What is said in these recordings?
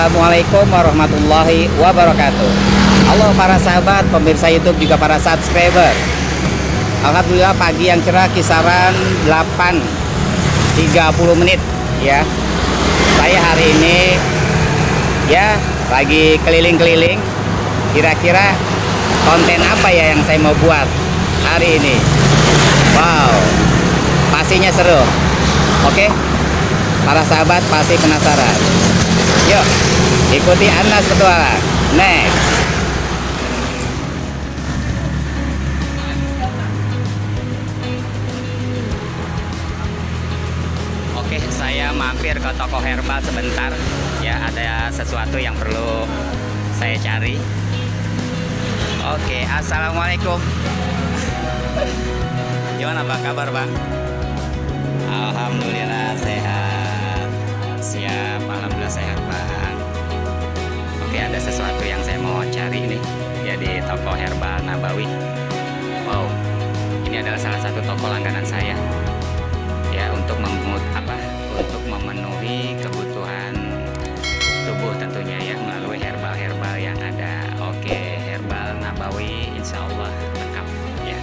Assalamualaikum warahmatullahi wabarakatuh. Halo para sahabat, pemirsa YouTube, juga para subscriber. Alhamdulillah pagi yang cerah, kisaran 8.30 menit ya. Saya hari ini ya lagi keliling-keliling. Kira-kira konten apa ya yang saya mau buat hari ini? Wow, pastinya seru. Oke, para sahabat pasti penasaran. Yuk, ikuti Anas Petualang. Next. Oke, saya mampir ke toko herbal sebentar. Ya, ada sesuatu yang perlu saya cari. Oke, assalamualaikum. Gimana bang, kabar bang? Alhamdulillah sehat. Siap, alhamdulillah sehat bang. Oke, ada sesuatu yang saya mau cari nih ya di toko herbal Nabawi. Wow, ini adalah salah satu toko langganan saya ya, untuk untuk memenuhi kebutuhan tubuh tentunya ya, melalui herbal-herbal yang ada. Oke, herbal Nabawi insya Allah lengkap ya.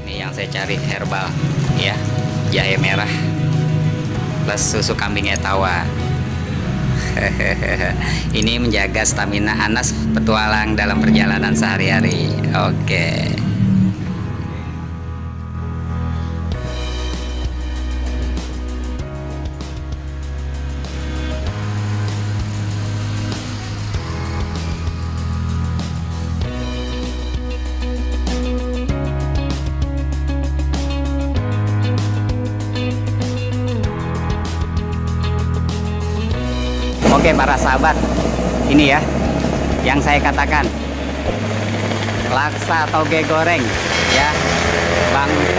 Ini yang saya cari, herbal ya, jahe merah plus susu kambing etawa. Ini menjaga stamina Anas Petualang dalam perjalanan sehari-hari. Oke. Oke para sahabat, ini ya yang saya katakan, laksa toge goreng ya, Bang P.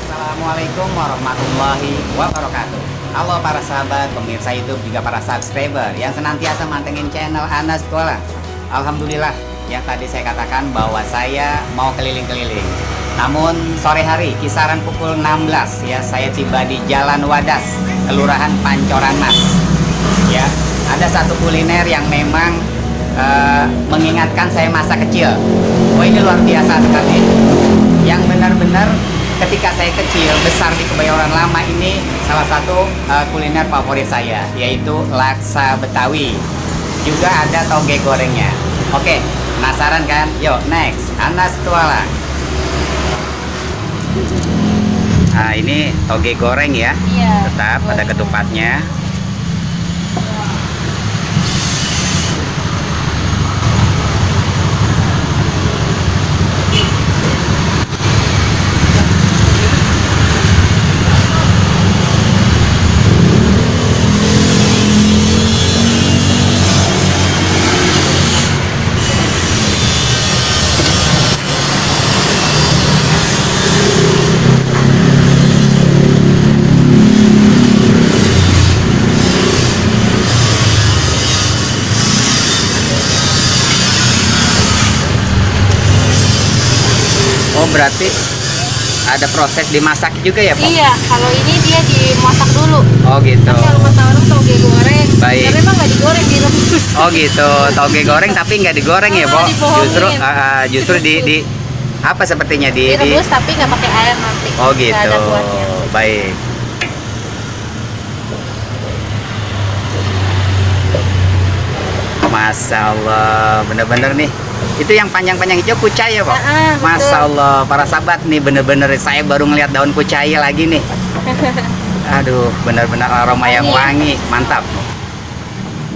Assalamualaikum warahmatullahi wabarakatuh. Halo para sahabat, pemirsa YouTube, juga para subscriber yang senantiasa mantengin channel Anas Petualang. Alhamdulillah yang tadi saya katakan bahwa saya mau keliling-keliling. Namun sore hari kisaran pukul 16 ya, saya tiba di Jalan Wadas, Kelurahan Pancoran Mas. Ya, ada satu kuliner yang memang mengingatkan saya masa kecil. Oh, ini luar biasa sekali. Yang benar-benar ketika saya kecil besar di Kebayoran Lama, ini salah satu kuliner favorit saya, yaitu laksa Betawi. Juga ada toge gorengnya. Oke, penasaran kan? Yuk, next, Anas Petualang. Nah, ini toge goreng ya. Iya, tetap ada ketupatnya. Oh, berarti ada proses dimasak juga ya, Pak? Iya, kalau ini dia dimasak dulu. Oh, gitu. Tapi kalau kata orang toge goreng. Baik. Karena emang nggak digoreng, direbus. Oh, gitu. Toge goreng tapi nggak digoreng ya, Pak? Justru di apa sepertinya direbus tapi nggak pakai air nanti. Oh, gitu. Nggak ada kuahnya. Baik. Masya Allah, bener-bener nih. Itu yang panjang-panjang hijau kucai ya, Pak? Masya Allah, para sahabat nih, bener-bener saya baru ngeliat daun kucai lagi nih. Aduh, benar-benar aroma yang wangi, mantap.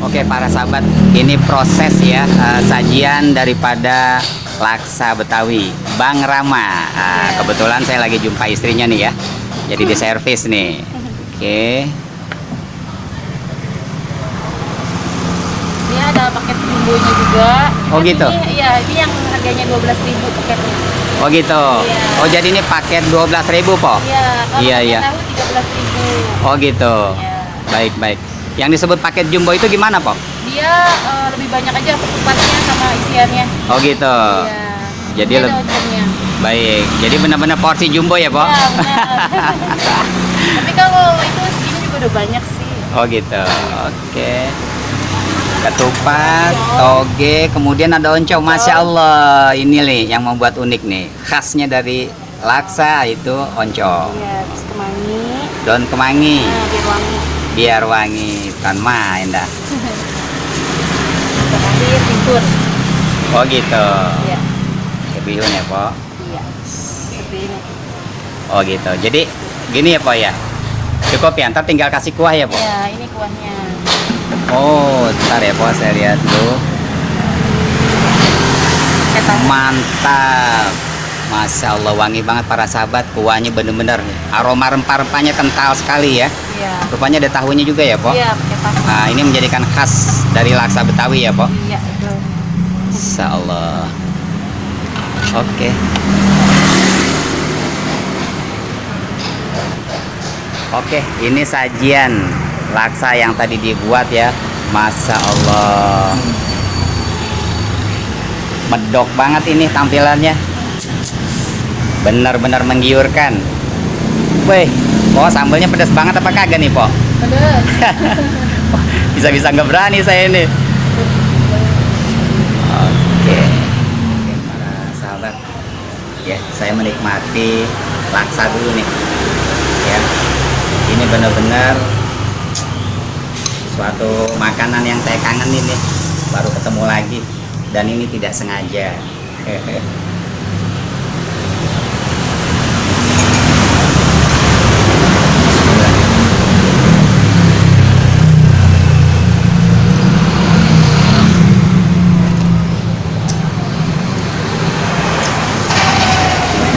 Oke para sahabat, ini proses ya, sajian daripada laksa Betawi Bang Rama. Kebetulan saya lagi jumpa istrinya nih ya, jadi di servis nih. Oke. Ini ada paket bumbunya juga. Oh, gitu. Iya, ini yang harganya 12.000 paketnya. Oh gitu. Iya. Oh, jadi ini paket 12.000 po? Iya, kalau Iya. tahu 13.000. Oh gitu. Iya. Baik. Yang disebut paket jumbo itu gimana po? Dia lebih banyak aja ketupatnya sama isiannya. Oh gitu. Iya. Jadi Ini ada oncomnya. baik. Jadi benar-benar porsi jumbo ya, Po? Iya, benar. Tapi kalau itu segini juga udah banyak sih. Oh gitu. Oke. Ketupat, toge, kemudian ada oncom. Masya Allah, ini nih yang membuat unik nih. Khasnya dari laksa itu oncom. Iya, terus kemangi. Daun kemangi, Nah, biar wangi. biar wangi. Kan main dah. Terakhir bihun. Oh gitu. Iya. Bihun ya, Po? Iya. Seperti ini. Oh gitu. Jadi gini ya, Po ya. Cukup ya, ntar tinggal kasih kuah ya, Po? Iya, ini kuahnya. Oh, ntar ya, Po, saya lihat dulu. Ketan. Mantap. Masya Allah, wangi banget para sahabat. Kuahnya bener-bener aroma rempah-rempahnya kental sekali ya. Iya. Rupanya ada tahunya juga ya, Po? Iya, pakai tahu. Nah, ini menjadikan khas dari laksa Betawi ya, Po? Iya, betul. Masya Allah. Oke. Oke, ini sajian laksa yang tadi dibuat ya. Masya Allah. Medok banget ini tampilannya. Benar-benar menggiurkan. Wih, Po, sambelnya pedas banget apa kagak nih, Po? Pedas. Bisa-bisa nggak berani saya ini. Oke. Oke, para sahabat. Ya, saya menikmati laksa dulu nih. Ya. Ini benar-benar suatu makanan yang saya kangenin nih. Baru ketemu lagi dan ini tidak sengaja.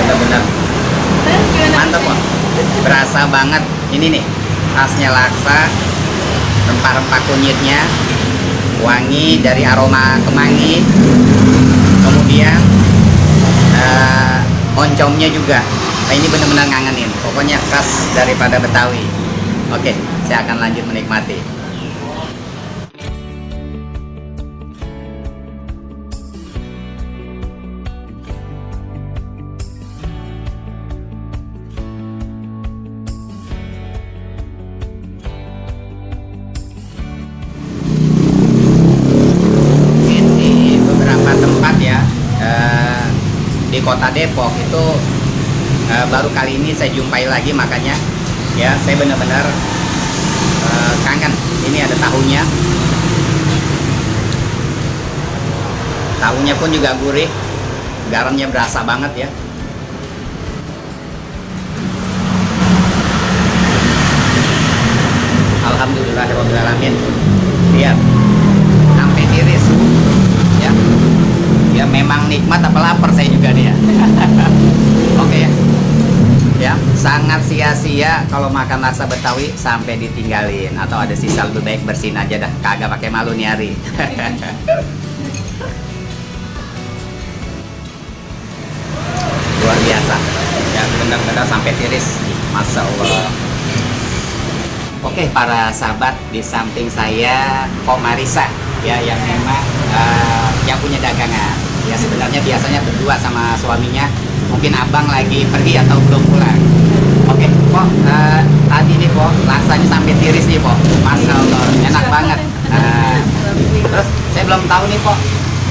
Benar-benar mantap, Pak. Berasa banget ini nih khasnya laksa, rempah-rempah kunyitnya, wangi dari aroma kemangi, kemudian oncomnya juga. Nah, ini benar-benar ngangenin. Pokoknya khas daripada Betawi. Oke, saya akan lanjut menikmati. Di beberapa tempat ya di kota Depok itu baru kali ini saya jumpai lagi, makanya ya saya benar-benar kangen. Ini ada tahunya, tahunya pun juga gurih, garamnya berasa banget ya. Alhamdulillahirobbilalamin. Lihat sampai tiris ya. Ya memang nikmat, apa lapar saya juga nih ya. Oke ya. Ya, sangat sia-sia kalau makan laksa Betawi sampai ditinggalin, atau ada sisa lebih baik bersihin aja dah, kagak pakai malu nih hari. Luar biasa. Ya benar-benar sampai tiris. Masya Allah. Oke para sahabat, di samping saya Ko Marisa ya, yang memang yang punya dagangan. Ya sebenarnya biasanya berdua sama suaminya. Mungkin abang lagi pergi atau belum pulang. Oke, Po, tadi nih Po, laksanya sampai tiris nih Po. Masya Allah, enak banget. Terus saya belum tahu nih Po,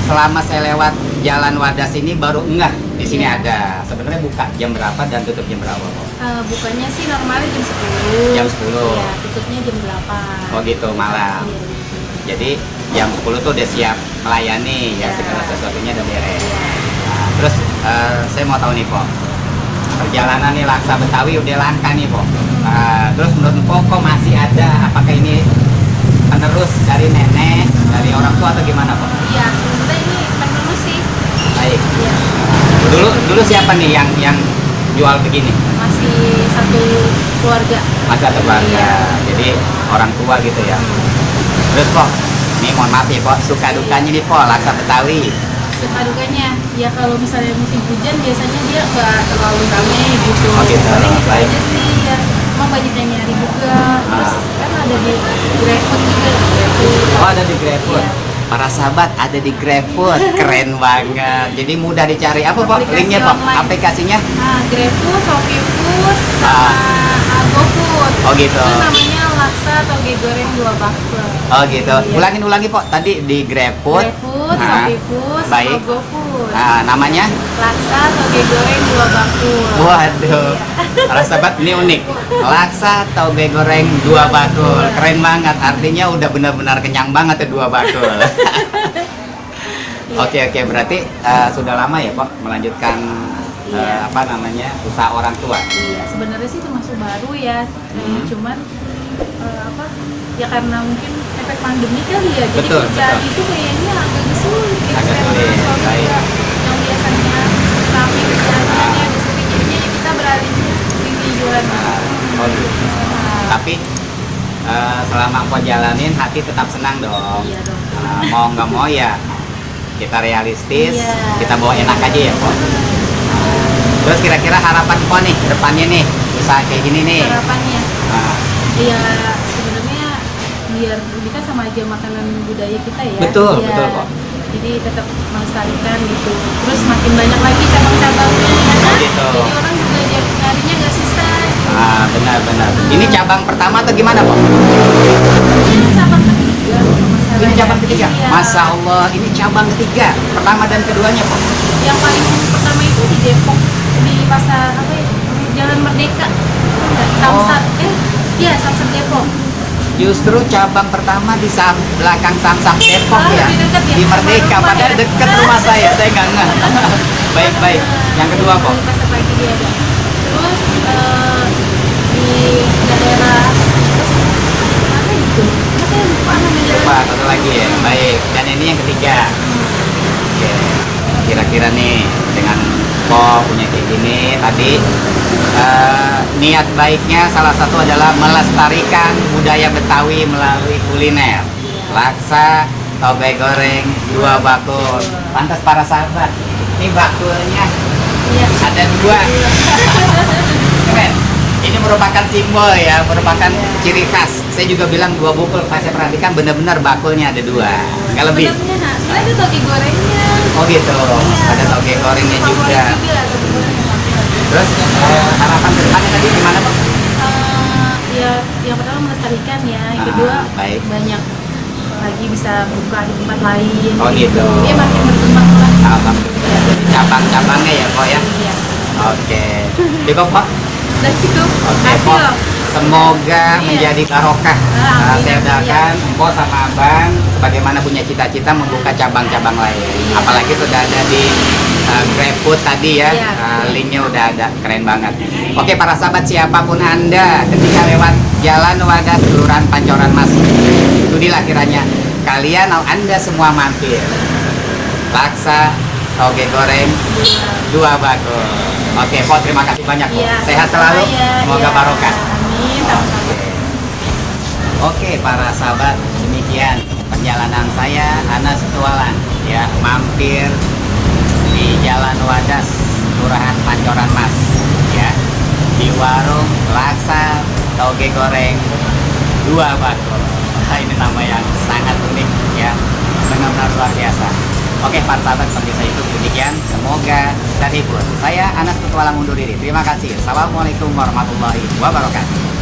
selama saya lewat Jalan Wadas ini baru enggak di sini ada. Sebenarnya buka jam berapa dan tutup jam berapa Po? Bukannya sih normalnya jam 10. Jam 10. Iya, tutupnya jam 8. Oh gitu, malam. Iya. Jadi jam 10 tuh udah siap melayani ya, Iya. segala sesuatunya udah beres. Iya. Nah, terus saya mau tahu nih Po, perjalanan nih laksa Betawi udah langka nih Po. Terus menurut Po kok masih ada? Apakah ini penerus dari nenek, dari orang tua atau gimana Po? Iya, sebenarnya ini penerus sih. Baik. Iya. Dulu siapa nih yang jual begini? Masih satu keluarga. Masih ada keluarga. Iya. Jadi orang tua gitu ya. Terus Po, ini mohon maaf ya Po, suka dukanya nih Po laksa Betawi. Suka dukanya, ya kalau misalnya musim hujan biasanya dia nggak terlalu rame gitu. Oh gitu, Paling itu baik. aja sih, ya emang banyak yang nyari juga. Terus kan ada di GrabFood juga gitu. Oh ada di GrabFood. Iya. Para sahabat ada di GrabFood, keren banget. Jadi mudah dicari. Apa Pak? Aplikasi Linknya Pak? online. Aplikasinya? Nah, GrabFood, ShopeeFood, sama GoFood. Oh, gitu. Itu namanya laksa toge goreng 2 bakul. Oh gitu. Iya. Ulangi Pak. Tadi di GrabFood. GrabFood, Nah, ShopeeFood, sama baik. GoFood. Nah, namanya? Laksa toge goreng 2 bakul. Waduh, Iya. para sahabat ini unik. Laksa toge goreng 2 bakul, keren banget. Artinya udah benar-benar kenyang banget ya 2 bakul. Oke, berarti sudah lama ya Pak melanjutkan Iya. apa namanya usaha orang tua. Iya, sebenarnya sih termasuk baru ya. Cuman apa? Ya karena mungkin efek pandemi kali ya. Jadi Betul, kerjaan betul. itu kayaknya agak sulit. Gitu, Agak karena sulit, soalnya baik. juga yang biasanya kami kerjaannya agak sulit. Jadinya ya kita beralih sini jualan. Oh gitu. Tapi selama kau jalanin hati tetap senang dong. Iya dong. Mau nggak mau ya kita realistis, Iya. kita bawa enak aja ya Pak. Terus kira-kira harapan kau nih depannya nih usaha kayak gini nih. Harapannya Nah, ya sebenarnya biar ini kan sama aja makanan budaya kita ya. Betul, Iya. betul kok. Jadi tetap melestarikan gitu. Terus makin banyak lagi cabang-cabangnya ya kan? gitu. Jadi orang juga nyarinya nggak susah. benar. Ini cabang pertama atau gimana Pak? Ini cabang ketiga kalau nggak salah Ini ya. cabang ketiga. Iya. Masya Allah, ini cabang ketiga. Pertama dan keduanya Pak. Yang paling pertama itu di Depok di pasar apa ya? Jalan Merdeka. Samsat. Iya Samsat Depok. Justru cabang pertama di belakang Samsat Depok Ah, ya. lebih dekat ya, Di sama Merdeka, rumah padahal ya. dekat rumah saya nggak ngeh. Baik. Yang kedua Pak. Di pasar pagi dia ada. Terus di daerah terus apa gitu? Masa saya lupa namanya. Coba satu lagi ya. Baik. Dan ini yang ketiga. Oke. Kira-kira nih dengan kok punya kayak gini tadi niat baiknya salah satu adalah melestarikan budaya Betawi melalui kuliner. Laksa, toge goreng, 2 bakul. Pantas para sahabat. Ini bakulnya Iya. ada 2. Keren. Ini merupakan simbol ya, merupakan ciri khas. Saya juga bilang 2 bakul. Pas saya perhatikan benar-benar bakulnya ada 2, nggak lebih. Sebenarnya ada toge gorengnya. Oh gitu. Iya. Ada toge gorengnya Favorit juga. toge goreng. Terus harapan ke depannya tadi gimana Pak? Ya yang pertama melestarikan ya, yang Ah, kedua baik. banyak lagi bisa buka di tempat lain. Oh, gitu. Dia makin berkembang lah. Alhamdulillah. Jadi cabang-cabangnya ya Pak ya. Iya. Oke. Cukup Pak. Dan cukup. Oke Hasil. Pak. Semoga Iya. menjadi barokah. Amin, Saya amin, doakan Mpok sama Abang bagaimana punya cita-cita membuka cabang-cabang lain. Iya. Apalagi sudah ada di GrabFood tadi ya. Iya. Linknya udah ada, keren banget. Oke para sahabat, siapapun Anda ketika lewat Jalan Wadas Kelurahan Pancoran Mas, studilah kiranya kalian Anda semua mampir. Laksa, toge goreng, 2 bakul. Oke, Pak, terima kasih banyak, Pak. Iya, Sehat selalu, iya, semoga iya. barokah. Amin. Sama-sama. Oke, para sahabat, demikian perjalanan saya Anas Tualan ya, mampir di Jalan Wadas Kelurahan Pancoran Mas ya, di warung laksa toge goreng 2 bakul. Ini nama yang sangat unik ya, benar-benar luar biasa. Oke, para sahabat, seperti saya itu demikian, semoga terhibur. Saya Anas Petualang undur diri. Terima kasih. Assalamualaikum warahmatullahi wabarakatuh.